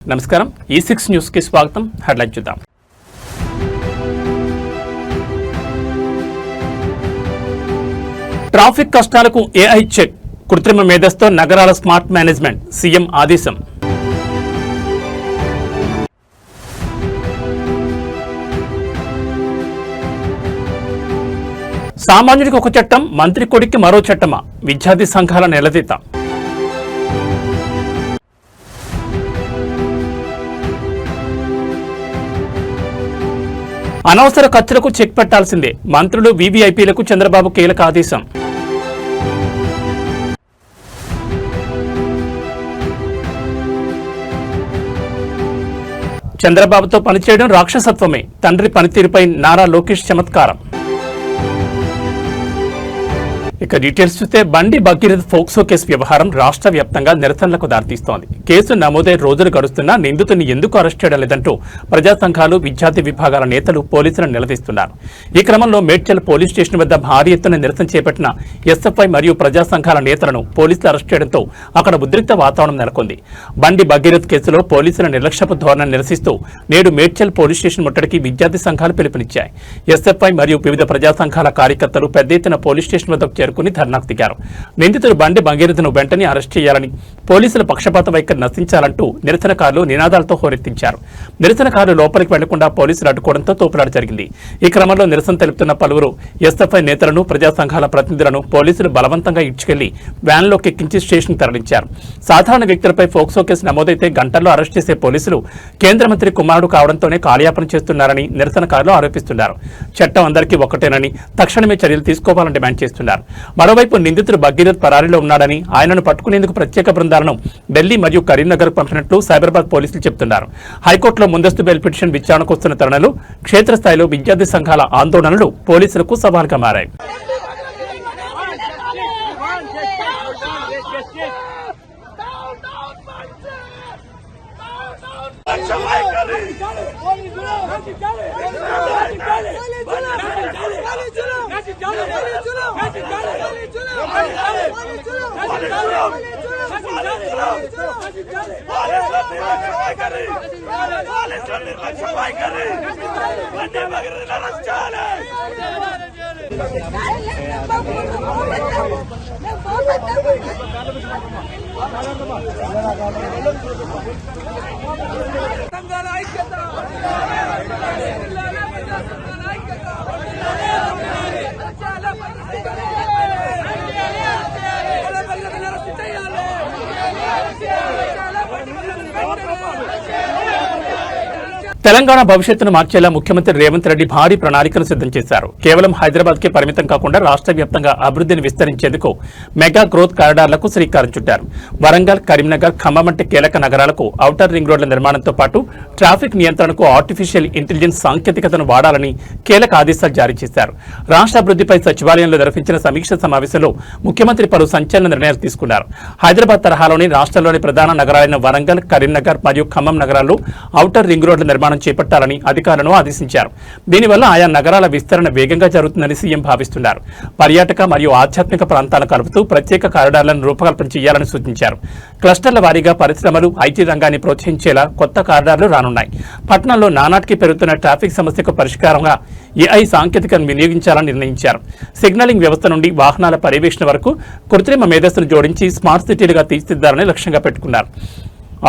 నమస్కారం E6 news కి స్వాగతం. హెడ్లైన్ చూద్దాం. ట్రాఫిక్ కష్టాలకు AI చెక్, కృత్రిమ మేధస్సుతో నగరాల స్మార్ట్ మేనేజ్మెంట్, సీఎం ఆదేశం. సామాన్యుడికి ఒక చట్టం, మంత్రి కొడుక్కి మరో చట్టమా? విద్యార్థి సంఘాల నిలదీత. అనవసర ఖర్చులకు చెక్ పెట్టాల్సిందే, మంత్రులు వీవీఐపీలకు చంద్రబాబు కీలక ఆదేశం. చంద్రబాబుతో పనిచేయడం రాక్షసత్వమే, తండ్రి పనితీరుపై నారా లోకేష్ చమత్కారం. ఇక డీటెయిల్స్ చూస్తే బండి భగీరథ్ ఫోక్సో కేసు వ్యవహారం రాష్ట్ర వ్యాప్తంగా నిరసనలకు దారితీస్తోంది. కేసు నమోదై రోజులు గడుస్తున్నా నిందితుని ఎందుకు అరెస్ట్ చేయడం లేదంటూ ప్రజా సంఘాలు, విద్యార్థి విభాగాల నేతలు పోలీసులను నిలదీస్తున్నారు. ఈ క్రమంలో మేడ్చల్ పోలీస్ స్టేషన్ వద్ద భారీ ఎత్తున నిరసన చేపట్టిన ఎస్ఎఫ్ఐ మరియు ప్రజా సంఘాల నేతలను పోలీసులు అరెస్ట్ చేయడంతో అక్కడ ఉద్రిక్త వాతావరణం నెలకొంది. బండి భగీరథ్ కేసులో పోలీసుల నిర్లక్ష్యపు ధోరణిని నిరసిస్తూ నేడు మేడ్చల్ పోలీస్ స్టేషన్ ముట్టడికి విద్యార్థి సంఘాలు పిలుపునిచ్చాయి. ఎస్ఎఫ్ఐ మరియు వివిధ ప్రజా సంఘాల కార్యకర్తలు పెద్ద ఎత్తున పోలీస్ స్టేషన్ వద్దకు చేరుకుని ధర్నాకు దిగారు. నిందితుడు బండి భగీరథ్ను వెంటనే అరెస్ట్ చేయాలని, పోలీసుల పక్షపాత వైఖరి నశించాలంటూ నిరసనకారులు నినాదాలతో హోరెత్తించారు. నిరసనకారులు లోపలికి వెళ్లకుండా పోలీసులు అడ్డుకోవడంతో తోపులాట జరిగింది. ఈ క్రమంలో నిరసన తెలుపుతున్న పలువురు ఎస్ఎఫ్ఐ నేతలను, ప్రజా సంఘాల ప్రతినిధులను పోలీసులు బలవంతంగా ఇడ్చుకెళ్లి వ్యాన్లోకి ఎక్కించి స్టేషన్ తరలించారు. సాధారణ వ్యక్తులపై ఫోక్సో కేసు నమోదైతే గంటల్లో అరెస్ట్ చేసే పోలీసులు కేంద్ర మంత్రి కుమారుడు కావడంతోనే కాలయాపన చేస్తున్నారని నిరసనకారులు ఆరోపిస్తున్నారు. చట్టం అందరికీ ఒక్కటేనని, తక్షణమే చర్యలు తీసుకోవాలని డిమాండ్ చేస్తున్నారు. మరోవైపు నిందితుడు భగీరథ్ పరారీలో ఉన్నాడని, ఆయనను పట్టుకునేందుకు ప్రత్యేక బృందాలను ఢిల్లీ మరియు కరీంనగర్ పంపినట్లు సైబరాబాద్ పోలీసులు చెబుతున్నారు. హైకోర్టులో ముందస్తు బెయిల్ పిటిషన్ విచారణకు వస్తున్న తరుణంలో క్షేత్రస్థాయిలో విద్యార్థి సంఘాల ఆందోళనలు పోలీసులకు సవాల్గా మారాయి. తెలంగాణ భవిష్యత్తును మార్చేలా ముఖ్యమంత్రి రేవంత్ రెడ్డి భారీ ప్రణాళికలు సిద్ధం చేశారు. కేవలం హైదరాబాద్కే పరిమితం కాకుండా రాష్ట్ర వ్యాప్తంగా అభివృద్ధిని విస్తరించేందుకు మెగా గ్రోత్ కారిడార్లకు శ్రీకారం చుట్టారు. వరంగల్, కరీంనగర్, ఖమ్మం వంటి కీలక నగరాలకు ఔటర్ రింగ్ రోడ్ల నిర్మాణంతో పాటు ట్రాఫిక్ నియంత్రణకు ఆర్టిఫిషియల్ ఇంటెలిజెన్స్ సాంకేతికతను వాడాలని కీలక ఆదేశాలు జారీ చేశారు. రాష్ట్ర అభివృద్ధిపై సచివాలయంలో నిర్వహించిన సమీక్ష సమావేశంలో ముఖ్యమంత్రి పలు సంచలన నిర్ణయాలు తీసుకున్నారు. హైదరాబాద్ తరహాలోని రాష్ట్రంలోని ప్రధాన నగరాలైన వరంగల్, కరీంనగర్ మరియు ఖమ్మం నగరాల్లో ఔటర్ రింగ్ రోడ్ల నిర్మాణం చేపట్టాలని అధికారులను ఆదేశించారు. దీనివల్ల ఆయా నగరాల విస్తరణ వేగంగా జరుగుతుందని సీఎం భావిస్తున్నారు. పర్యాటక మరియు ఆధ్యాత్మిక ప్రాంతాలను కలుపుతూ ప్రత్యేక కారిడార్లను రూపకల్పన చేయాలని సూచించారు. క్లస్టర్ల వారీగా పరిశ్రమలు, ఐటీ రంగాన్ని ప్రోత్సహించేలా కొత్త కారిడార్లు రానున్నాయి. పట్టణంలో నానాటికి పెరుగుతున్న ట్రాఫిక్ సమస్యకు పరిష్కారంగా AI సాంకేతికను వినియోగించాలని నిర్ణయించారు. సిగ్నలింగ్ వ్యవస్థ నుండి వాహనాల పర్యవేక్షణ వరకు కృత్రిమ మేధస్సును జోడించి స్మార్ట్ సిటీలుగా తీర్చిదిద్దాలని లక్ష్యంగా పెట్టుకున్నారు.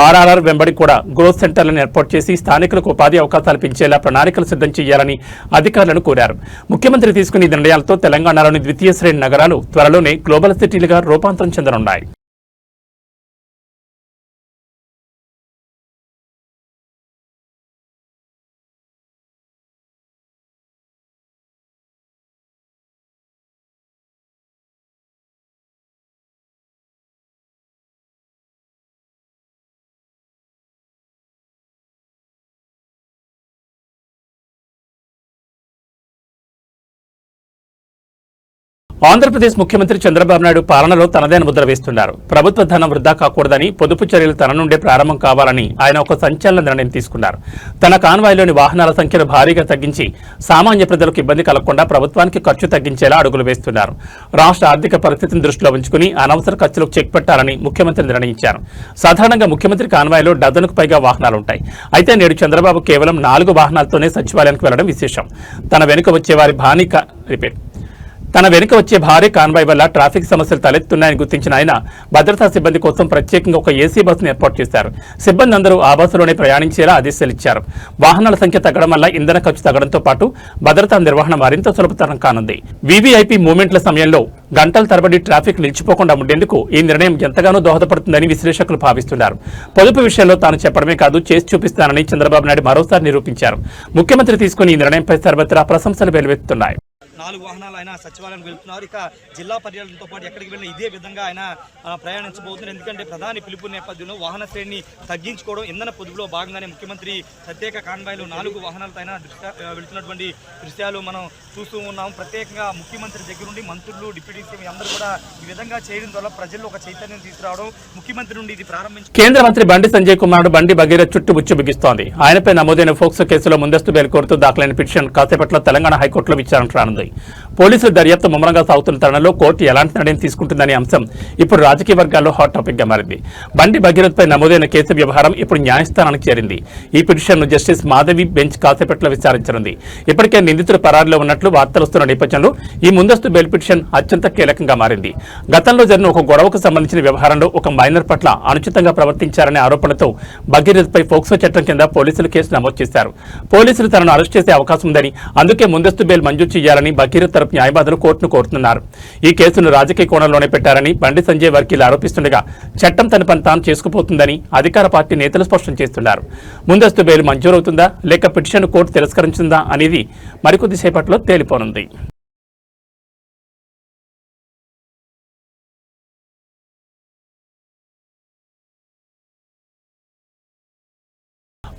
RRR వెంబడి కూడా గ్రోత్ సెంటర్లను ఏర్పాటు చేసి స్థానికులకు ఉపాధి అవకాశాలు పెంచేలా ప్రణాళికలు సిద్ధం చేయాలని అధికారులను కోరారు. ముఖ్యమంత్రి తీసుకున్న నిర్ణయాలతో తెలంగాణలోని ద్వితీయ శ్రేణి నగరాలు త్వరలోనే గ్లోబల్ సిటీలుగా రూపాంతరం చెందనున్నాయి. ఆంధ్రప్రదేశ్ ముఖ్యమంత్రి చంద్రబాబు నాయుడు పాలనలో తనదైన ముద్ర వేస్తున్నారు. ప్రభుత్వ ధనం వృధా కాకూడదని, పొదుపు చర్యలు తన నుండే ప్రారంభం కావాలని ఆయన ఒక సంచలన నిర్ణయం తీసుకున్నారు. తన కాన్వాయ్లోని వాహనాల సంఖ్యను భారీగా తగ్గించి సామాన్య ప్రజలకు ఇబ్బంది కలగకుండా ప్రభుత్వానికి ఖర్చు తగ్గించేలా అడుగులు వేస్తున్నారు. రాష్ట్ర ఆర్థిక పరిస్థితిని దృష్టిలో ఉంచుకుని అనవసర ఖర్చులకు చెక్ పెట్టాలని ముఖ్యమంత్రి నిర్ణయించారు. సాధారణంగా ముఖ్యమంత్రి కాన్వాయ్లో డజనుకు పైగా వాహనాలుంటాయి. అయితే నేడు చంద్రబాబు కేవలం 4 వాహనాలతోనే సచివాలయానికి వెళ్లడం విశేషం. తన వెనుక వచ్చే భారీ కాన్వాయ్ వల్ల ట్రాఫిక్ సమస్యలు తలెత్తున్నాయని గుర్తించిన ఆయన భద్రతా సిబ్బంది కోసం ప్రత్యేకంగా ఒక ఏసీ బస్సును ఏర్పాటు చేశారు. సిబ్బంది అందరూ ఆ బస్సులోనే ప్రయాణించేలా ఆదేశాలు ఇచ్చారు. వాహనాల సంఖ్య తగ్గడం వల్ల ఇంధన ఖర్చు తగ్గడంతో పాటు భద్రతా నిర్వహణ మరింత సులభతరం కానుంది. వీవీఐపీ మూవ్మెంట్ల సమయంలో గంటల తరబడి ట్రాఫిక్ నిలిచిపోకుండా ఉండేందుకు ఈ నిర్ణయం ఎంతగానో దోహదపడుతుందని విశ్లేషకులు భావిస్తున్నారు. పొదుపు విషయంలో తాను చెప్పడమే కాదు, చేసి చూపిస్తానని చంద్రబాబు నాయుడు మరోసారి నిరూపించారు. ముఖ్యమంత్రి తీసుకుని ఈ నిర్ణయంపై సర్వత్రా ప్రశంసలు వెల్లువెత్తుతున్నాయి. 4 వాహనాలు ఆయన సచివాలయానికి వెళ్తున్నారు. ఇక జిల్లా పర్యటనతో పాటు ఎక్కడికి వెళ్ళినా ఇదే విధంగా ఆయన ప్రయాణించబోతున్నారు. ఎందుకంటే ప్రధాని పిలుపు నేపథ్యంలో వాహన శ్రేణిని తగ్గించుకోవడం, ఇంధన పొదుపులో భాగంగానే ముఖ్యమంత్రి ప్రత్యేక కాన్వాయ్లో 4 వాహనాలతో ఆయన వెళ్తున్నటువంటి దృశ్యాలు మనం చూస్తూ ఉన్నాం. ప్రత్యేకంగా ముఖ్యమంత్రి దగ్గర నుండి మంత్రులు, డిప్యూటీ సీఎం అందరూ కూడా ఈ విధంగా చేయడం ద్వారా ప్రజల్లో ఒక చైతన్యం తీసుకురావడం, ముఖ్యమంత్రి నుండి ఇది ప్రారంభించి కేంద్ర మంత్రి బండి సంజయ్ కుమార్ బండి భగీరథ్ చుట్టూ ముచ్చు బిగిస్తోంది. ఆయనపై నమోదైన ఫోక్సో కేసులో ముందస్తు బెయిల్ కోరుతూ దాఖలైన పిటిషన్ కాసేపట్లో తెలంగాణ హైకోర్టులో విచారణ రానుంది. పోలీసుల దర్యాప్తు ముమ్మరంగా సాగుతున్న తరుణంలో కోర్టు ఎలాంటి నిర్ణయం తీసుకుంటుందనే అంశం ఇప్పుడు రాజకీయ వర్గాల్లో హాట్ టాపిక్ గా మారింది. బండి భగీరథ్ పై నమోదైన కేసు వ్యవహారం ఇప్పుడు న్యాయస్థానానికి చేరింది. ఈ పిటిషన్ను జస్టిస్ మాధవి బెంచ్ కాసేపట్లో విచారించనుంది. ఇప్పటికే నిందితులు పరారీలో ఉన్నట్లు వార్తలు వస్తున్న నేపథ్యంలో ఈ ముందస్తు బెయిల్ పిటిషన్ అత్యంత కీలకంగా మారింది. గతంలో జరిగిన ఒక గొడవకు సంబంధించిన వ్యవహారంలో ఒక మైనర్ పట్ల అనుచితంగా ప్రవర్తించారనే ఆరోపణలతో భగీరథ్ పై ఫోక్సో చట్టం కింద పోలీసులు కేసు నమోదు చేశారు. పోలీసులు తనను అరెస్ట్ చేసే అవకాశం ఉందని, అందుకే ముందస్తు బెయిల్ మంజూరు చేయాలని భగీరథ్ తరపు న్యాయవాదులు కోర్టును కోరుతున్నారు. ఈ కేసును రాజకీయ కోణంలోనే పెట్టారని బండి సంజయ్ వర్గీయులు ఆరోపిస్తుండగా చట్టం తన పని తాను చేసుకుపోతుందని అధికార పార్టీ నేతలు స్పష్టం చేస్తున్నారు. ముందస్తు బెయిల్ మంజూరవుతుందా లేక పిటిషన్ కోర్టు తిరస్కరించిందా అనేది మరికొద్ది సేపట్లో తేలిపోనుంది.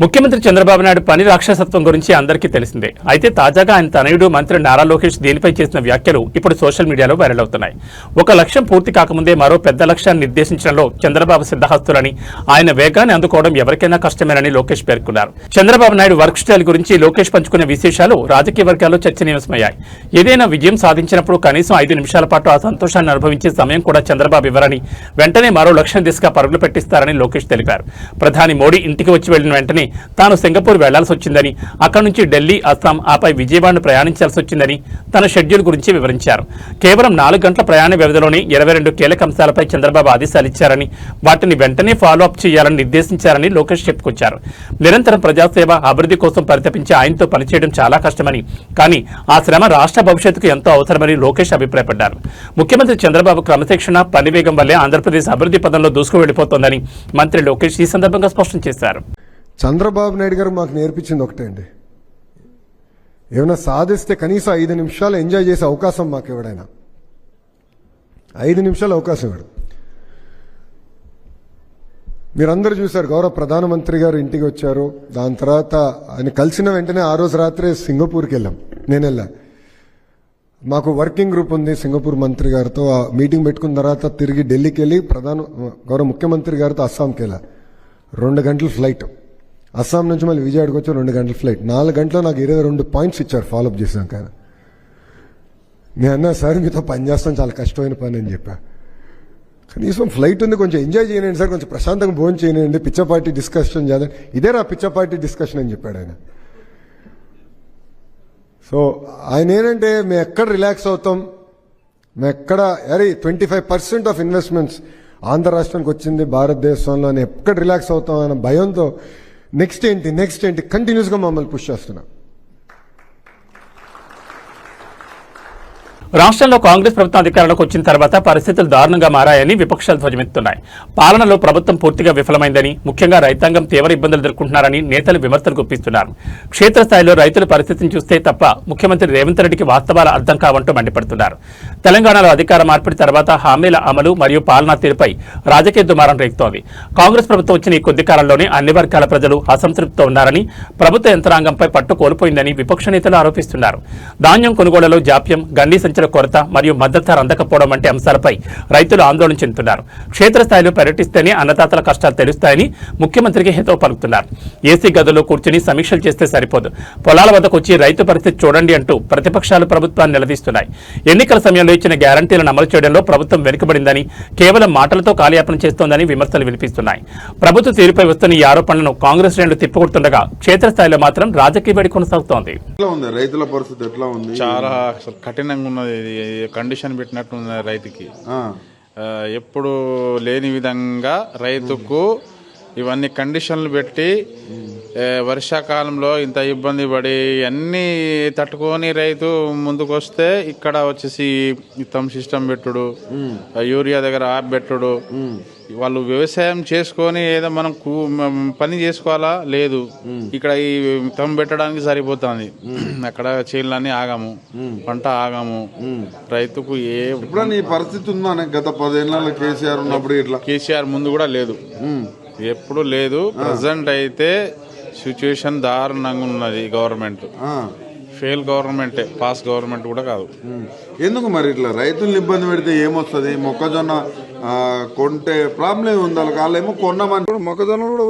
ముఖ్యమంత్రి చంద్రబాబు నాయుడు పని రాక్షసత్వం గురించి అందరికీ తెలిసిందే. అయితే తాజాగా ఆయన తనయుడు మంత్రి నారా లోకేష్ దీనిపై చేసిన వ్యాఖ్యలు ఇప్పుడు సోషల్ మీడియాలో వైరల్ అవుతున్నాయి. ఒక లక్ష్యం పూర్తి కాకముందే మరో పెద్ద లక్ష్యాన్ని నిర్దేశించడంలో చంద్రబాబు సిద్ధహస్తులని, ఆయన వేగాన్ని అందుకోవడం ఎవరికైనా కష్టమేనని లోకేష్ పేర్కొన్నారు. చంద్రబాబు నాయుడు వర్క్ స్టైల్ గురించి లోకేష్ పంచుకునే విశేషాలు రాజకీయ వర్గాల్లో చర్చనీయాంశమయ్యాయి. ఏదైనా విజయం సాధించినప్పుడు కనీసం 5 నిమిషాల పాటు ఆ సంతోషాన్ని అనుభవించే సమయం కూడా చంద్రబాబు ఇవ్వరని, వెంటనే మరో లక్ష్యం దిశగా పరుగులు పెట్టిస్తారని లోకేష్ తెలిపారు. ప్రధాని మోడీ ఇంటికి వచ్చి వెళ్లిన వెంటనే తాను సింగపూర్ వెళ్లాల్సి వచ్చిందని, అక్కడి నుంచి ఢిల్లీ, అస్సాం, ఆపై విజయవాడను ప్రయాణించాల్సి వచ్చిందని తన షెడ్యూల్ గురించి వివరించారు. కేవలం 4 గంటల ప్రయాణ వ్యవధిలోనే 22 కీలక అంశాలపై చంద్రబాబు ఆదేశాలు ఇచ్చారని, వాటిని వెంటనే ఫాలో అప్ చేయాలని నిర్దేశించారని లోకేష్ చెప్పుకొచ్చారు. నిరంతరం ప్రజాసేవ, అభివృద్ధి కోసం పరితపించి ఆయనతో పనిచేయడం చాలా కష్టమని, కానీ ఆ శ్రమ రాష్ట్ర భవిష్యత్తుకు ఎంతో అవసరమని లోకేష్ అభిప్రాయపడ్డారు. ముఖ్యమంత్రి చంద్రబాబు క్రమశిక్షణ, పనివేగం వల్లే ఆంధ్రప్రదేశ్ అభివృద్ధి పదంలో దూసుకు వెళ్లిపోతోందని మంత్రి లోకేష్ ఈ సందర్భంగా స్పష్టం చేశారు. చంద్రబాబు నాయుడు గారు మాకు నేర్పించింది ఒకటే అండి, ఏమైనా సాధిస్తే కనీసం 5 నిమిషాలు ఎంజాయ్ చేసే అవకాశం మాకు ఎవడైనా 5 నిమిషాలు అవకాశం ఇవ్వడు. మీరందరూ చూశారు, గౌరవ ప్రధానమంత్రి గారు ఇంటికి వచ్చారు. దాని తర్వాత ఆయన కలిసిన వెంటనే ఆ రోజు రాత్రే సింగపూర్కి వెళ్ళాం. నేను వెళ్ళా. మాకు వర్కింగ్ గ్రూప్ ఉంది సింగపూర్ మంత్రి గారితో. ఆ మీటింగ్ పెట్టుకున్న తర్వాత తిరిగి ఢిల్లీకి వెళ్ళి గౌరవ ముఖ్యమంత్రి గారితో అస్సాంకి వెళ్ళా. 2 గంటల ఫ్లైట్. అస్సాం నుంచి మళ్ళీ విజయవాడకి వచ్చి 2 గంటల ఫ్లైట్. 4 గంటల్లో నాకు 22 పాయింట్స్ ఇచ్చారు ఫాలోఅప్ చేసాక. నేను అన్నా, సార్ మీతో పని చేస్తాం, చాలా కష్టమైన పని అని చెప్పా. కనీసం ఫ్లైట్ ఉంది, కొంచెం ఎంజాయ్ చేయనండి సార్, కొంచెం ప్రశాంతంగా భోజనం చేయనండి, పిచ్చపార్టీ డిస్కషన్ చేద్దాం. ఇదే రా పిచ్చపార్టీ డిస్కషన్ అని చెప్పాడు ఆయన. సో ఆయన ఏంటంటే, మేము ఎక్కడ రిలాక్స్ అవుతాం, మేము ఎక్కడ 25% ఆఫ్ ఇన్వెస్ట్మెంట్స్ ఆంధ్ర రాష్ట్రానికి వచ్చింది భారతదేశంలో, ఎక్కడ రిలాక్స్ అవుతాం అన్న భయంతో నెక్స్ట్ ఏంటి కంటిన్యూస్గా మమ్మల్ని పుష్ చేస్తున్నాం. రాష్ట్రంలో కాంగ్రెస్ ప్రభుత్వం అధికారంలోకి వచ్చిన తర్వాత పరిస్థితులు దారుణంగా మారాయని విపక్షాలు ధ్వజమెత్తున్నాయి. పాలనలో ప్రభుత్వం పూర్తిగా విఫలమైందని, ముఖ్యంగా రైతాంగం తీవ్ర ఇబ్బందులు ఎదుర్కొంటున్నారని నేతలు విమర్శలు గుప్పిస్తున్నారు. క్షేత్రస్థాయిలో రైతుల పరిస్థితిని చూస్తే తప్ప ముఖ్యమంత్రి రేవంత్ రెడ్డికి వాస్తవాలు అర్థం కావంటూ మండిపడుతున్నారు. తెలంగాణలో అధికార మార్పిడి తర్వాత హామీల అమలు మరియు పాలనా తీరుపై రాజకీయ దుమారం రేగుతోంది. కాంగ్రెస్ ప్రభుత్వం వచ్చిన ఈ కొద్ది కాలంలోనే అన్ని వర్గాల ప్రజలు అసంతృప్తితో ఉన్నారని, ప్రభుత్వ యంత్రాంగంపై పట్టు కోల్పోయిందని విపక్ష నేతలు ఆరోపిస్తున్నారు. ధాన్యం కొనుగోళ్లలో జాప్యం, గండి సంచలనం గిట్టుబాటు కొరత మరియు మద్దతు ధర అందకపోవడం వంటి అంశాలపై రైతులు ఆందోళన చెందుతున్నారు. క్షేత్రస్థాయిలో పర్యటిస్తేనే అన్నదాతల కష్టాలు తెలుస్తాయని ముఖ్యమంత్రికి హితవు పలుకుతున్నారు. ఏసీ గదుల్లో కూర్చుని సమీక్షలు చేస్తే సరిపోదు, పొలాల వద్దకు వచ్చి రైతు పరిస్థితి చూడండి అంటూ ప్రతిపక్షాలు ప్రభుత్వాన్ని నిలదీస్తున్నాయి. ఎన్నికల సమయంలో ఇచ్చిన గ్యారంటీలను అమలు చేయడంలో ప్రభుత్వం వెనుకబడిందని, కేవలం మాటలతో కాలయాపన చేస్తోందని విమర్శలు వినిపిస్తున్నాయి. ప్రభుత్వ తీరుపై వస్తున్న ఈ ఆరోపణలను కాంగ్రెస్ శ్రేణులు తిప్పికొడుతుండగా క్షేత్రస్థాయిలో మాత్రం రాజకీయ వేడి కొనసాగుతోంది. రైతుల పరిస్థితి ఎట్లా ఉంది? చాలా అసలు కఠినంగా ఉన్నది. కండిషన్ పెట్టినట్టు ఉంది రైతుకి. ఎప్పుడు లేని విధంగా రైతుకు ఇవన్నీ కండిషన్లు పెట్టి వర్షాకాలంలో ఇంత ఇబ్బంది పడి అన్నీ తట్టుకొని రైతు ముందుకు వస్తే ఇక్కడ వచ్చేసి ఇతం సిస్టమ్ పెట్టుడు, యూరియా దగ్గర ఆప్ పెట్టుడు, వాళ్ళు వ్యవసాయం చేసుకొని ఏదో మనం పని చేసుకోవాలా లేదు, ఇక్కడ ఈ తమ్ పెట్టడానికి సరిపోతుంది. అక్కడ చేనులన్నీ ఆగాము, పంట ఆగాము. రైతుకు ఇప్పుడు నీ పరిస్థితి ఉందా? గత 10 ఏళ్ళ కేసీఆర్ ఉన్నప్పుడు ఇట్లా? కేసీఆర్ ముందు కూడా లేదు, ఎప్పుడు లేదు. ప్రజెంట్ అయితే సిచ్యువేషన్ దారుణంగా ఉన్నది. గవర్నమెంట్ ఫెయిల్ గవర్నమెంటే, పాస్ గవర్నమెంట్ కూడా కాదు. ఎందుకు మరి ఇట్లా రైతులను ఇబ్బంది పెడితే ఏమొస్తుంది? మొక్కజొన్న కొంటే ప్రాబ్లం ఉంది, వాళ్ళేమో కొన్నామని. మొక్కజొన్న కూడా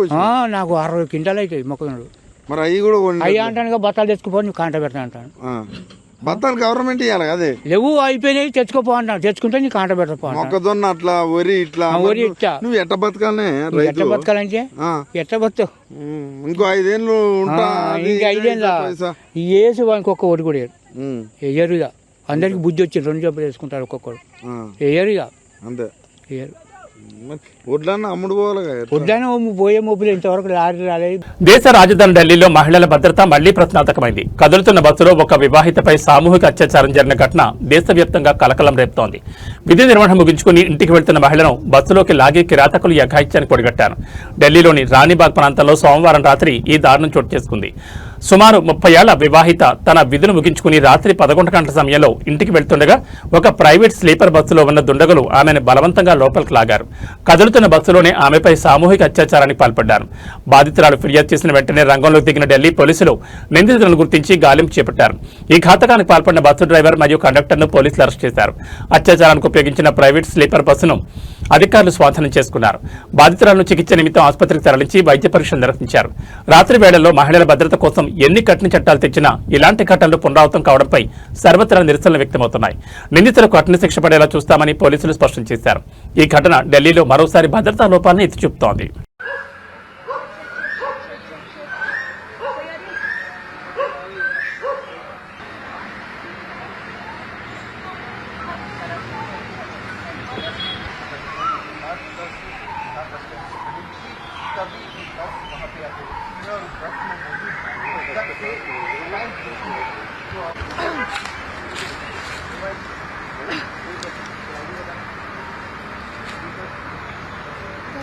నాకు 60 క్వింటాలు అవుతాయి మొక్కజొన్నలు. మరి అవి కూడా అయ్యా అంటాను, బత్తాలు తెచ్చుకోపో, నువ్వు కాంట పెడతా అంటాను. బత్తాలు గవర్నమెంట్ ఇవ్వాలి కదే. లేవు, అయిపోయినాయి, తెచ్చుకోపో అంటాను. తెచ్చుకుంటే నీ కాంట పెడతా. మొక్కజొన్న అట్లా, వరి ఇట్లా, వరి ఇట్లా. నువ్వు ఎట్ట బతకాలనే? ఎట్లా బతకాలంటే ఎట్లా బతు? ఇంకో 5 ఏళ్ళు ఉంటా. ఇంకా 5 ఏళ్ళ వేసి ఇంకొక ఓటు కూడా వేయరుగా. అందరికి బుద్ధి వచ్చి 2 జబ్బులు వేసుకుంటారు ఒక్కొక్కరు. వేయరుగా అంతే. వేయరు. వడ్లన్న అమ్ముడు పోవాలి. వడ్లన్న పోయే మొబ్బులు ఇంతవరకు రాలేదు. దేశ రాజధాని ఢిల్లీలో మహిళల భద్రత మళ్లీ ప్రశ్నార్థకమైంది. కదులుతున్న బస్సులో ఒక వివాహితపై సామూహిక అత్యాచారం జరిగిన ఘటన దేశవ్యాప్తంగా కలకలం రేపుతోంది. విధి నిర్వహణ ముగించుకుని ఇంటికి వెళ్తున్న మహిళను బస్సులోకి లాగి కిరాతకులు ఈ అఘాయిత్యానికి ఒడిగట్టారు. ఢిల్లీలోని రాణిబాగ్ ప్రాంతంలో సోమవారం రాత్రి ఈ దారుణం చోటు చేసుకుంది. సుమారు 30 ఏళ్ల వివాహిత తన విధులు ముగించుకుని రాత్రి 11 గంటల సమయంలో ఇంటికి వెళ్తుండగా ఒక ప్రైవేట్ స్లీపర్ బస్సులో ఉన్న దుండగులు ఆమెను బలవంతంగా లోపలికి లాగారు. కదులుతున్న బస్సులోనే ఆమెపై సామూహిక అత్యాచారానికి పాల్పడ్డారు. బాధితురాలు ఫిర్యాదు చేసిన వెంటనే రంగంలోకి దిగిన ఢిల్లీ పోలీసులు నిందితులను గుర్తించి గాలింపు చేపట్టారు. ఈ ఘాతకానికి పాల్పడిన బస్సు డ్రైవర్ మరియు కండక్టర్ను పోలీసులు అరెస్ట్ చేశారు. అత్యాచారానికి ఉపయోగించిన ప్రైవేట్ స్లీపర్ బస్సును అధికారులు స్వాధీనం చేసుకున్నారు. బాధితురాలను చికిత్స నిమిత్తం ఆసుపత్రికి తరలించి వైద్య పరీక్షలు నిర్వహించారు. రాత్రి వేళల్లో మహిళల భద్రత కోసం ఎన్ని కఠిన చట్టాలు తెచ్చినా ఇలాంటి ఘటనలు పునరావృతం కావడంపై సర్వత్రా నిరసనలు వ్యక్తమవుతున్నాయి. నిందితులకు కఠిన శిక్ష పడేలా చూస్తామని పోలీసులు స్పష్టం చేశారు. ఈ ఘటన ఢిల్లీలో మరోసారి భద్రతా లోపాలను ఎత్తి చూపుతోంది.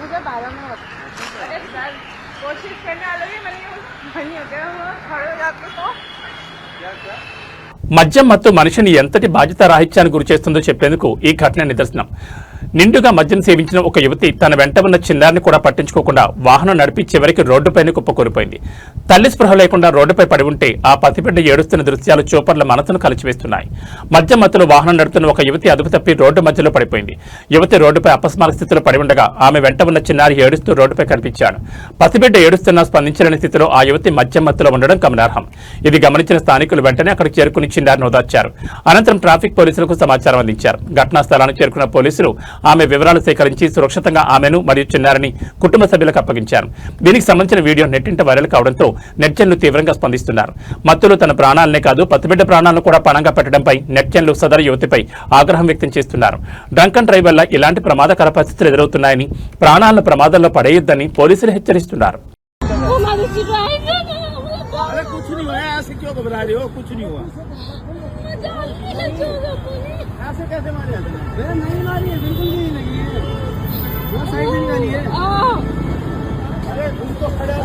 मुझे 12 में अरे सर कोशिश करने वाले भी नहीं हो गया, खड़े हो जाते तो क्या మద్యం మత్తు మనిషిని ఎంతటి బాధ్యత రాహిత్యానికి గురిచేస్తుందో చెప్పేందుకు ఈ ఘటన నిదర్శనం. నిండుగా మద్యం సేవించిన ఒక యువతి తన వెంట ఉన్న చిన్నారిని కూడా పట్టించుకోకుండా వాహనం నడిపి చివరికి రోడ్డుపైన కుప్పకూలిపోయింది. తల్లి స్పృహ లేకుండా రోడ్డుపై పడి ఉంటే ఆ పసిబిడ్డ ఏడుస్తున్న దృశ్యాలు చూపర్ల మనసును కలిచివేస్తున్నాయి. మద్యం మత్తులో వాహనం నడుపుతున్న ఒక యువతి అదుపు తప్పి రోడ్డు మధ్యలో పడిపోయింది. యువతి రోడ్డుపై అపస్మారక స్థితిలో పడి ఉండగా ఆమె వెంట ఉన్న చిన్నారి ఏడుస్తూ రోడ్డుపై కనిపించాడు. పసిబిడ్డ ఏడుస్తున్నా స్పందించలేని స్థితిలో ఆ యువతి మద్యం మత్తులో ఉండడం గమనార్హం. ఇది గమనించిన స్థానికులు వెంటనే అక్కడికి చేరుకుని చిన్నారిని ఓదార్చారు. అనంతరం ట్రాఫిక్ పోలీసులకు సమాచారం అందించారు. ఘటనా స్థలానికి చేరుకున్న పోలీసులు ఆమె వివరాలు సేకరించి సురక్షితంగా ఆమెను మరియు చిన్నారిని కుటుంబ సభ్యులకు అప్పగించారు. దీనికి సంబంధించిన వీడియో నెట్టింట వైరల్ కావడంతో నెట్జన్లు తీవ్రంగా స్పందిస్తున్నారు. మత్తులో తన ప్రాణాలనే కాదు పసిబిడ్డ ప్రాణాలను కూడా పణంగా పెట్టడంపై నెట్జన్లు సదరు యువతిపై ఆగ్రహం వ్యక్తం చేస్తున్నారు. డ్రంక్ అండ్ డ్రైవ్ వల్ల ఇలాంటి ప్రమాదకర పరిస్థితులు ఎదురవుతున్నాయని, ప్రాణాలను ప్రమాదంలో పడేయొద్దని పోలీసులు హెచ్చరిస్తున్నారు. कुछ नहीं हुआ, ऐसे क्यों घबरा रहे हो? कुछ नहीं हुआ, ऐसे कैसे मारे? नहीं मारी है, बिल्कुल नहीं लगी है, वो साइड नहीं वाली है। अरे तुम तो खड़े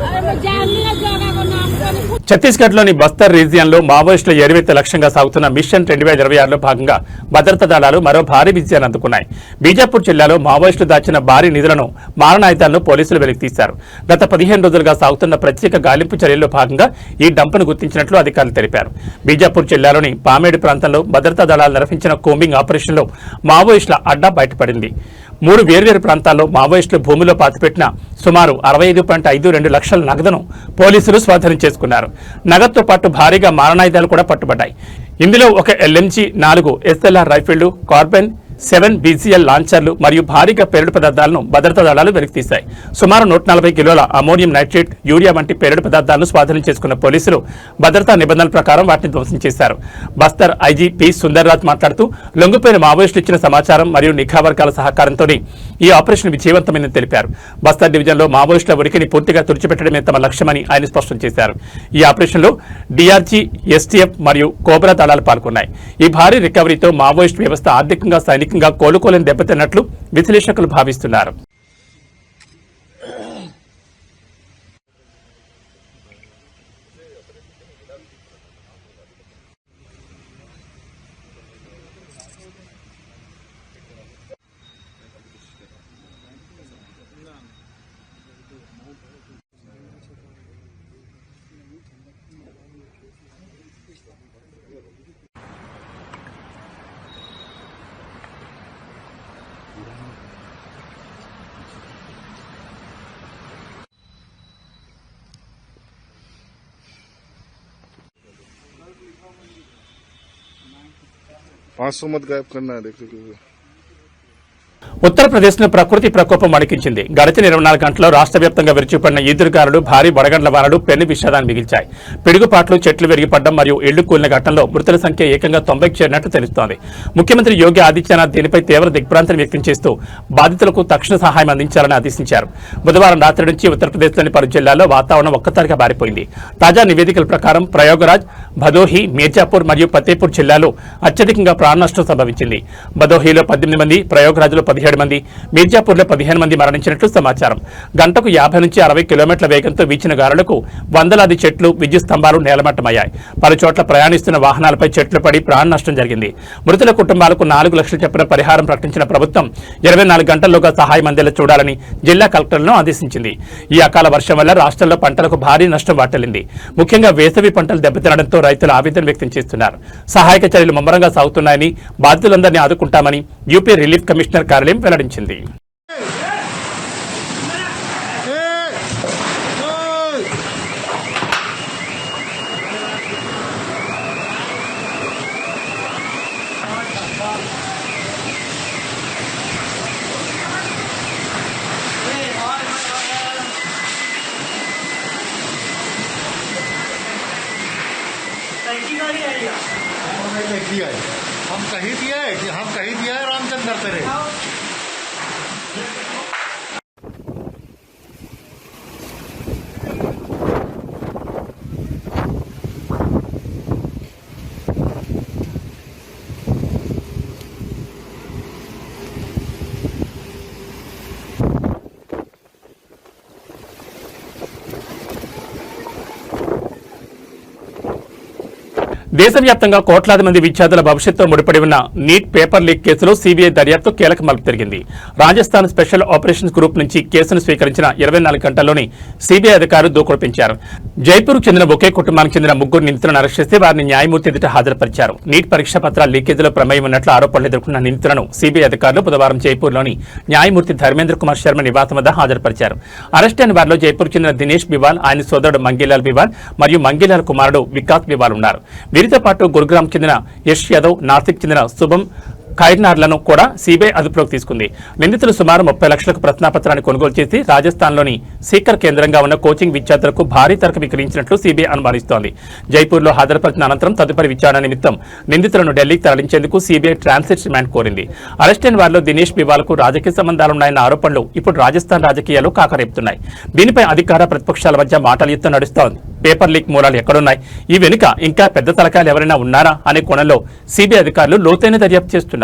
ఛత్తీస్గఢ్లోని బస్తర్ రీజియన్లో మావోయిస్టుల ఏరివేత లక్ష్యంగా సాగుతున్న మిషన్ 2026లో భాగంగా భద్రతా దళాలు మరో భారీ విజయాన్ని అందుకున్నాయి. బీజాపూర్ జిల్లాలో మావోయిస్టులు దాచిన భారీ నిధులను మారణాయుధాలను పోలీసులు వెలికితీశారు. గత 15 రోజులుగా సాగుతున్న ప్రత్యేక గాలింపు చర్యల్లో భాగంగా ఈ డంపును గుర్తించినట్లు అధికారులు తెలిపారు. బీజాపూర్ జిల్లాలోని పామేడు ప్రాంతంలో భద్రతా దళాలు నిర్వహించిన కోంబింగ్ ఆపరేషన్లో మావోయిస్టుల అడ్డా బయటపడింది. 3 వేర్వేరు ప్రాంతాల్లో మావోయిస్టులు భూమిలో పాతిపెట్టిన సుమారు 65.52 లక్షల నగదును పోలీసులు స్వాధీనం చేసుకున్నారు. నగదుతో పాటు భారీగా మారణాయుధాలు కూడా పట్టుబడ్డాయి. ఇందులో ఒక LMG, 4 SLR రైఫిళ్లు, కార్బన్ 7 BCL లాంచర్లు మరియు భారీగా పేలుడు పదార్థాలను భద్రతా దళాలు వెలికితీశాయి. సుమారు 140 కిలోల అమోనియం నైట్రేట్, యూరియా వంటి పేలుడు పదార్థాలను స్వాధీనం చేసుకున్న పోలీసులు భద్రతా నిబంధనల ప్రకారం వాటిని ధ్వంసం చేశారు. బస్తర్ ఐజీ పి సుందర్రాజ్ మాట్లాడుతూ లొంగిపోయిన మావోయిస్టులు ఇచ్చిన సమాచారం మరియు నిఘా వర్గాల సహకారంతో ఈ ఆపరేషన్ విజయవంతమైందని తెలిపారు. బస్తర్ డివిజన్లో మావోయిస్టుల ఉనికిని పూర్తిగా తుడిచిపెట్టడమే తమ లక్ష్యమని ఆయన స్పష్టం చేశారు. ఈ ఆపరేషన్లో DRG, STF మరియు కోబ్రా దళాలు పాల్గొన్నాయి. ఈ భారీ రికవరీతో మావోయిస్టు వ్యవస్థ ఆర్థికంగా సైనికంగా కోలుకోలేని దెబ్బతిన్నట్లు విశ్లేషకులు భావిస్తున్నారు. मत गायब करना है देख लीजिए। ఉత్తరప్రదేశ్ను ప్రకృతి ప్రకోపం వణికించింది. గడిచిన 24 గంటల్లో రాష్ట్ర వ్యాప్తంగా విరుచుపడిన ఈదురుగాలులు, భారీ వడగండ్ల వానలు పెను విషాదాన్ని మిగిల్చాయి. పిడుగుపాట్లు, చెట్లు విరిగిపడడం మరియు ఇళ్లు కూలిన ఘటనలో మృతుల సంఖ్య ఏకంగా 90కి చేరినట్టు తెలుస్తోంది. ముఖ్యమంత్రి యోగి ఆదిత్యనాథ్ దీనిపై తీవ్ర దిగ్భ్రాంతిని వ్యక్తం చేస్తూ బాధితులకు తక్షణ సహాయం అందించాలని ఆదేశించారు. బుధవారం రాత్రి నుంచి ఉత్తరప్రదేశ్లోని పలు జిల్లాల్లో వాతావరణం ఒక్కసారిగా మారిపోయింది. తాజా నివేదికల ప్రకారం ప్రయాగ్రాజ్, భదోహి, మీర్జాపూర్ మరియు ఫతేపూర్ జిల్లాలో అత్యధికంగా ప్రాణ నష్టం సంభవించింది. భదోహిలో 18 మంది, ప్రయాగ్రాజ్లో 17 మంది, మీర్జాపూర్లో 15 మంది మరణించినట్లు సమాచారం. గంటకు 50 నుంచి 60 కిలోమీటర్ల వేగంతో వీచిన గాలులకు వందలాది చెట్లు, విద్యుత్ స్తంభాలు నేలమట్టమయ్యాయి. పలు చోట్ల ప్రయాణిస్తున్న వాహనాలపై చెట్లు పడి ప్రాణ నష్టం జరిగింది. మృతుల కుటుంబాలకు 4 లక్షలు చొప్పున పరిహారం ప్రకటించిన ప్రభుత్వం 24 గంటల్లోగా సహాయం అందేలా చూడాలని జిల్లా కలెక్టర్లను ఆదేశించింది. ఈ అకాల వర్షం వల్ల రాష్ట్రంలో పంటలకు భారీ నష్టం వాటిల్లింది. ముఖ్యంగా వేసవి పంటలు దెబ్బతినడంతో రైతులు ఆవేదన వ్యక్తం చేస్తున్నారు. సహాయక చర్యలు ముమ్మరంగా సాగుతున్నాయని, బాధితులందరినీ ఆదుకుంటామని యూపీ రిలీఫ్ కమిషనర్ కార్యాలయం వెల్లడించింది. हम कहीं दिया है रामचंद्र तेरे దేశవ్యాప్తంగా కోట్లాది మంది విద్యార్థుల భవిష్యత్తుతో ముడిపడి ఉన్న నీట్ పేపర్ లీక్ కేసులో సీబీఐ దర్యాప్తు కీలక మలుపు తిరిగింది. రాజస్థాన్ స్పెషల్ ఆపరేషన్స్ గ్రూప్ నుంచి కేసును స్వీకరించిన 24 గంటల్లోనే సీబీఐ అధికారులు దూకుడు పెంచారు. జైపూర్కు చెందిన ఒకే కుటుంబానికి చెందిన 3 నిందితులను అరెస్ట్ చేసి వారిని న్యాయమూర్తి ఎదుట హాజరుపరిచారు. నీట్ పరీక్ష పత్రాల లీకేజీలో ప్రమేయం ఉన్నట్లు ఆరోపణలు ఎదుర్కొన్న నిందితులను సీబీఐ అధికారులు బుధవారం జైపూర్లోని న్యాయమూర్తి ధర్మేంద్ర కుమార్ శర్మ నివాసం వద్ద హాజరుపరిచారు. అరెస్ట్ అయిన వారిలో జైపూర్కు చెందిన దినేష్ బివాల్, ఆయన సోదరుడు మంగీలాల్ బివాల్ మరియు మంగీలాల్ కుమారుడు వికాస్ బివాల్ ఉన్నారు. వీరితో పాటు గురుగ్రామ్ చెందిన యష్ యాదవ్, నాసిక్ చెందిన శుభం ఖైర్నార్లను కూడా సీబీఐ అదుపులోకి తీసుకుంది. నిందితులు సుమారు 30 లక్షలకు ప్రశ్నాపత్రాన్ని కొనుగోలు చేసి రాజస్థాన్లోని సీకర్ కేంద్రంగా ఉన్న కోచింగ్ విద్యార్థులకు భారీ ధరకు విక్రయించినట్లు సీబీఐ అనుమానిస్తోంది. జైపూర్లో హాజరుపరిచిన అనంతరం తదుపరి విచారణ నిమిత్తం నిందితులను ఢిల్లీకి తరలించేందుకు సీబీఐ ట్రాన్సిట్ రిమాండ్ కోరింది. అరెస్ట్ అయిన వారిలో దినేష్ బివాల్కు రాజకీయ సంబంధాలున్నాయన్న ఆరోపణలు ఇప్పుడు రాజస్థాన్ రాజకీయాలు కాకరేపుతున్నాయి. దీనిపై అధికార ప్రతిపక్షాల మధ్య మాటల యుద్ధం నడుస్తోంది. పేపర్ లీక్ మూలాలు ఎక్కడున్నాయి, ఈ వెనుక ఇంకా పెద్ద తలకాయలు ఎవరైనా ఉన్నారా అనే కోణంలో సీబీఐ అధికారులు లోతైన దర్యాప్తు చేస్తున్నారు.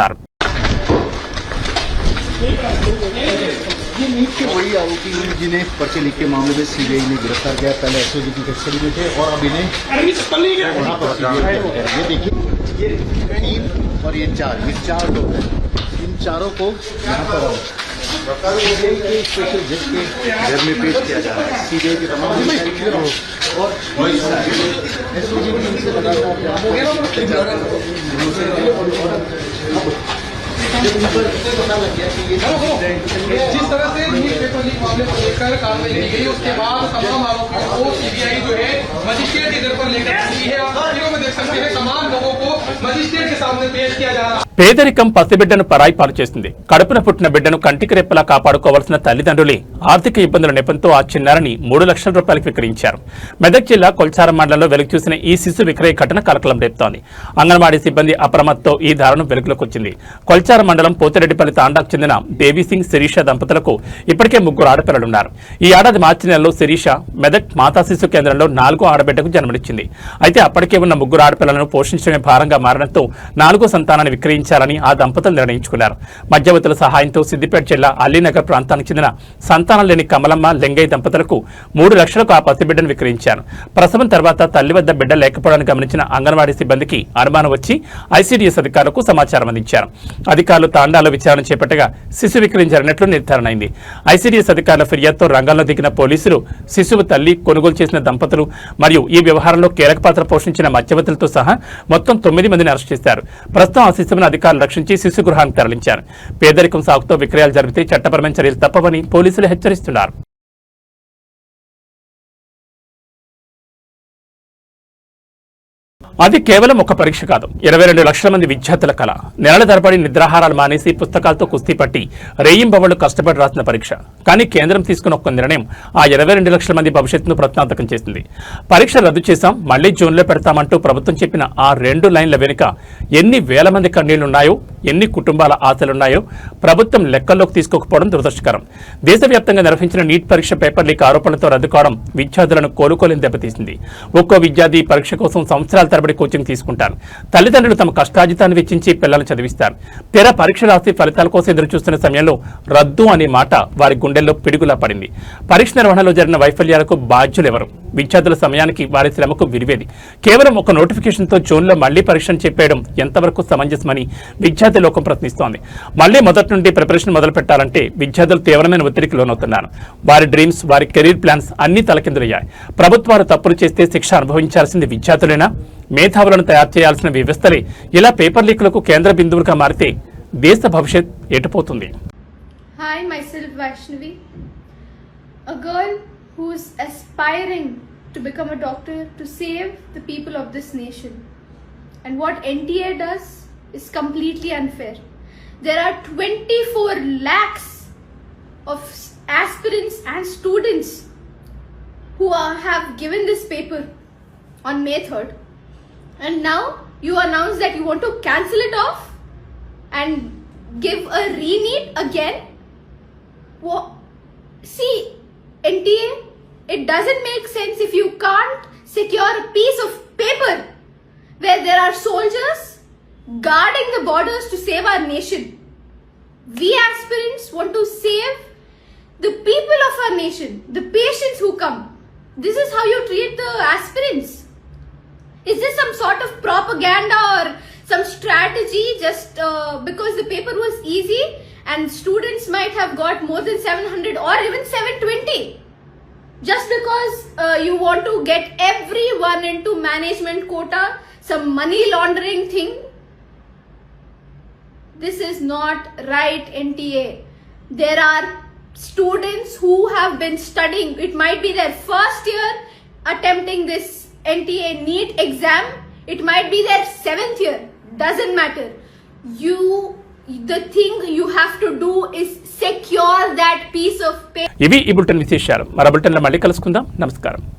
देखिए वही आरोपी जिन्हें पर्चे लिख के मामले में सीबीआई ने गिरफ्तार किया, पहले एसओजी की कस्टडी में थे और अब इन्हें वहाँ पर CBI ये देखिए ये 3 और ये 4 लोग हैं। इन चारों को यहाँ पर सीबीआई के स्पेशल जज के घर में पेश किया जा रहा है। सीबीआई के तमाम और एसओजी की इनसे लगातार जब इन पर पता लग गया कि ये जिस तरह से न्यूज पेपर लीक मामले को लेकर कार्रवाई की गई, उसके बाद तमाम आरोपियों को सीबीआई जो है मजिस्ट्रेट के दर पर लेकर आई है। आप वीडियो में देख सकते हैं तमाम लोगों को मजिस्ट्रेट के सामने पेश किया जा रहा है। పేదరికం పసిబిడ్డను పరాయి పాలు చేస్తుంది. కడుపున పుట్టిన బిడ్డను కంటికి రెప్పలా కాపాడుకోవాల్సిన తల్లిదండ్రులే ఆర్థిక ఇబ్బందుల నెపంతో ఆ చిన్నారిని 3 లక్షల రూపాయలకు విక్రయించారు. మెదక్ జిల్లా కొల్చారం మండలంలో వెలుగు చూసిన ఈ శిశు విక్రయ ఘటన కలకలం రేపుతోంది. అంగన్వాడీ సిబ్బంది అప్రమత్తతో ఈ దారుణం వెలుగులోకి వచ్చింది. కొల్చారం మండలం పోతిరెడ్డిపల్లి తాండాకు చెందిన దేవీసింగ్ శిరీష దంపతులకు ఇప్పటికే 3 ఆడపిల్లలున్నారు. ఈ ఏడాది మార్చి నెలలో శిరీష మెదక్ మాతా శిశు కేంద్రంలో 4వ ఆడబిడ్డకు జన్మనిచ్చింది. అయితే అప్పటికే ఉన్న 3 ఆడపిల్లలను పోషించడమే భారంగా మారడంతో 4వ సంతానాన్ని విక్రయించాలని ఆ దంపతులు నిర్ణయించుకున్నారు. మధ్యవర్తుల సహాయంతో సిద్దిపేట జిల్లా అల్లీనగర్ ప్రాంతానికి చెందిన సంతానం లేని కమలమ్మ లెంగయ్య దంపతులకు 3 లక్షలకు ఆ పసిబిడ్డను విక్రయించారు. ప్రసవం తర్వాత తల్లి వద్ద బిడ్డ లేకపోవడాన్ని గమనించిన అంగన్వాడీ సిబ్బందికి అనుమానం వచ్చి ఐసీడీఎస్ అధికారులకు సమాచారం అందించారు. అధికారులు తాండాలో విచారణ చేపట్టగా శిశు విక్రయం జరిగినట్లు నిర్ధారణ అయింది. ఐసీడీఎస్ అధికారుల ఫిర్యాదుతో రంగంలో దిగిన పోలీసులు శిశువు తల్లి, కొనుగోలు చేసిన దంపతులు మరియు ఈ వ్యవహారంలో కీలక పాత్ర పోషించిన మధ్యవర్తులతో సహా మొత్తం 9 మందిని అరెస్ట్ చేశారు. ప్రస్తుతం ఆ శిశువును అధికారులు రక్షించి శిశు గృహానికి తరలించారు. పేదరికం సాగుతో విక్రయాలు జరిగితే చట్టపరమైన చర్యలు తప్పవని పోలీసులు హెచ్చరిస్తున్నారు. అది కేవలం ఒక పరీక్ష కాదు, 22 లక్షల మంది విద్యార్థుల కళ. నెలల తరబడి నిద్రాహారాలు మానేసి పుస్తకాలతో కుస్తీ పట్టి రేయింబవళ్లు కష్టపడి రాసిన పరీక్ష. కానీ కేంద్రం తీసుకున్న ఒక్క నిర్ణయం ఆ 22 లక్షల మంది భవిష్యత్తును ప్రశ్నార్థకం చేసింది. పరీక్ష రద్దు చేశాం, మళ్లీ జూన్లో పెడతామంటూ ప్రభుత్వం చెప్పిన ఆ 2 లైన్ల వెనుక ఎన్ని వేల మంది కన్నీళ్లున్నాయో, ఎన్ని కుటుంబాల ఆశలున్నాయో ప్రభుత్వం లెక్కల్లోకి తీసుకోకపోవడం దురదృష్టకరం. దేశవ్యాప్తంగా నిర్వహించిన నీట్ పరీక్ష పేపర్ లీక్ ఆరోపణలతో రద్దు కావడం విద్యార్థులను కోలుకోలేని దెబ్బతీసింది. ఒక్కో విద్యార్థి పరీక్ష కోసం సంవత్సరాల తరబడి కోచింగ్ తీసుకుంటారు. తల్లిదండ్రులు తమ కష్టార్జితాన్ని వెచ్చించి పిల్లలను చదివిస్తారు. తెర పరీక్ష రాసి ఫలితాల కోసం ఎదురు చూస్తున్న సమయంలో రద్దు అనే మాట వారి గుండెల్లో పిడుగులా పడింది. పరీక్ష నిర్వహణలో జరిగిన వైఫల్యాలకు బాధ్యులెవరు? విద్యార్థుల సమయానికి వారి శ్రమకు విరివేది. కేవలం ఒక నోటిఫికేషన్తో జూన్లో మళ్లీ పరీక్షను చెప్పేయడం ఎంతవరకు సమంజసమని విద్యార్థి లోకం ప్రశ్నిస్తోంది. మళ్లీ మొదటి నుండి ప్రిపరేషన్ మొదలు పెట్టాలంటే విద్యార్థులు తీవ్రమైన ఒత్తిడికి లోనవుతున్నారు. వారి డ్రీమ్స్, వారి కెరీర్ ప్లాన్స్ అన్ని తలకిందులయ్యాయి. ప్రభుత్వాలు తప్పులు చేస్తే శిక్ష అనుభవించాల్సింది విద్యార్థులైనా? మేధావులను తయారు చేయాల్సిన వ్యవస్థలే ఇలా పేపర్ లీకులకు కేంద్ర బిందువులుగా మారితే దేశ భవిష్యత్ ఎటుపోతుంది? Hi, myself Vaishnavi, a girl who's aspiring to become a doctor to save the people of this nation. And what NTA does is completely unfair. There are 24 lakhs of aspirants and students who have given this paper on May 3rd. And now you announce that you want to cancel it off and give a re-NEET again. See, NTA, it doesn't make sense if you can't secure a piece of paper where there are soldiers guarding the borders to save our nation. We aspirants want to save the people of our nation, the patients who come. This is how you treat the aspirants. Is this some sort of propaganda or some strategy just because the paper was easy and students might have got more than 700 or even 720? Just because you want to get everyone into management quota, some money laundering thing? This is not right, NTA. There are students who have been studying. It might be their first year attempting this NTA NEET exam. It might be their 7th year. Doesn't matter. The thing you have to do is secure that piece of paper. ఇవి ఈ bulletin విశేషాలు. మరో బులెటిన్లో మళ్ళీ కలుసుకుందాం. నమస్కారం.